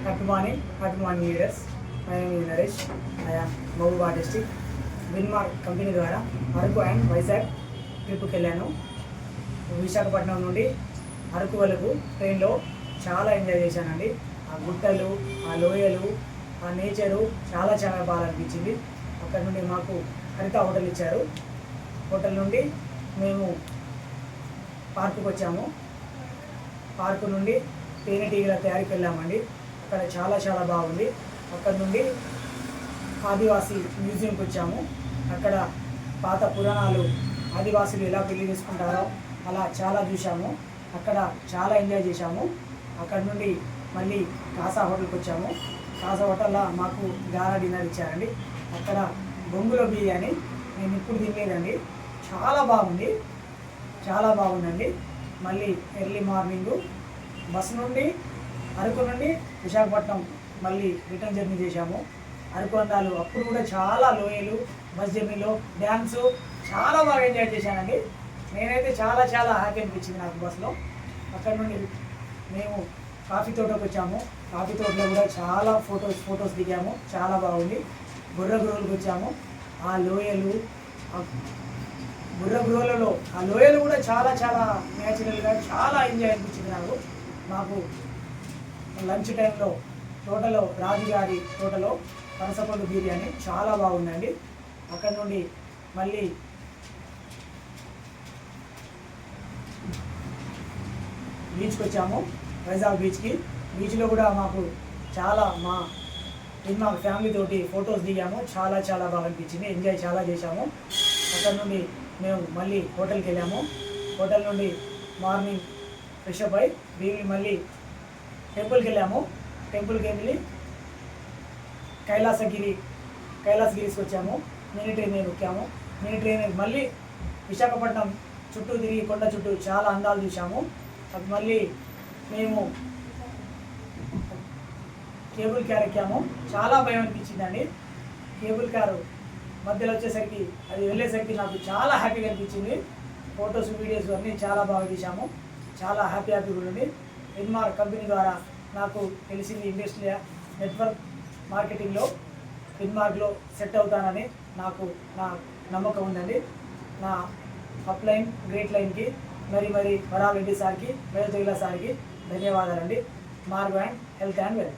Happy morning leaders. My name is Naresh. I am Mahbubad district. విన్మార్క్ company ద్వారా Araku and Vizag ట్రిప్కి వెళ్ళాను. విశాఖపట్నం నుండి అరకు వరకు ట్రైన్లో చాలా ఎంజాయ్ చేశానండి. ఆ గుట్టలు, ఆ లోయలు, ఆ నేచరు చాలా చాలా బాగా అనిపించింది. అక్కడ నుండి మాకు హరిత హోటల్ ఇచ్చారు. హోటల్ నుండి మేము పార్కుకి వచ్చాము. పార్కు నుండి తేనెటీగల తయారీకి వెళ్ళామండి. అక్కడ చాలా చాలా బాగుంది. అక్కడ నుండి ఆదివాసీ మ్యూజియంకి వచ్చాము. అక్కడ పాత పురాణాలు, ఆదివాసులు ఎలా పెళ్లి చేసుకుంటారో అలా చాలా చూసాము. అక్కడ చాలా ఎంజాయ్ చేశాము. అక్కడ నుండి మళ్ళీ కాసా హోటల్కి వచ్చాము. కాసా హోటల్లో మాకు గారా డిన్నర్ ఇచ్చారండి. అక్కడ బొంగులో బిర్యానీ నేను ఇప్పుడు తినలేదండి, చాలా బాగుంది, చాలా బాగుందండి. మళ్ళీ ఎర్లీ మార్నింగు బస్సు నుండి అరకు నుండి విశాఖపట్నం మళ్ళీ రిటర్న్ జర్నీ చేశాము. అరకు అందాలు అప్పుడు కూడా చాలా లోయలు, బస్ జర్నీలో డ్యాన్సు చాలా బాగా ఎంజాయ్ చేశానండి. నేనైతే చాలా చాలా హ్యాపీ అనిపించింది నాకు బస్సులో. అక్కడ నుండి మేము కాఫీ తోటకు వచ్చాము. కాఫీ తోటలో కూడా చాలా ఫొటోస్ దిగాము, చాలా బాగుంది. బుర్రగురువులకు వచ్చాము. ఆ లోయలు, బుర్రగురువులలో ఆ లోయలు కూడా చాలా చాలా న్యాచురల్గా చాలా ఎంజాయ్ అనిపించింది మాకు లంచ్ టైంలో తోటలో రాజుగారి తోటలో పనసపండు బిర్యానీ చాలా బాగుందండి. అక్కడ నుండి మళ్ళీ బీచ్కి వచ్చాము, వైజాగ్ బీచ్కి. బీచ్లో కూడా మాకు చాలా మా ఫ్యామిలీ తోటి ఫొటోస్ దిగాము. చాలా చాలా బాగా అనిపించింది, ఎంజాయ్ చాలా చేశాము. అక్కడ నుండి మేము మళ్ళీ హోటల్కి వెళ్ళాము. హోటల్ నుండి మార్నింగ్ ఫ్రెష్ అప్ అయి వీళ్ళు మళ్ళీ టెంపుల్కి వెళ్ళాము. టెంపుల్కి వెళ్ళి కైలాసగిరికి వచ్చాము. మినీ ట్రైన్ ఎక్కాము. మినీ ట్రైన్ మళ్ళీ విశాఖపట్నం చుట్టూ తిరిగి కొండ చుట్టూ చాలా అందాలు చూసాము. అది మళ్ళీ మేము కేబుల్ కార్ ఎక్కాము. చాలా భయం అనిపించిందండి. కేబుల్ కారు మధ్యలో వచ్చేసరికి అది వెళ్ళేసరికి నాకు చాలా హ్యాపీగా అనిపించింది. ఫొటోస్, వీడియోస్ అన్నీ చాలా బాగా తీసాము. చాలా హ్యాపీగా ఉండండి. విన్మార్క్ కంపెనీ ద్వారా నాకు తెలిసింది ఇండస్ట్రియల్ నెట్వర్క్ మార్కెటింగ్లో విన్మార్క్లో సెట్ అవుతానని నా నమ్మకం ఉందండి. నా అప్లైన్ గ్రేట్ లైన్కి మరి వరాల్ రెడ్డి సార్కి, మేజర్ సార్కి ధన్యవాదాలండి. Marg and health and wealth.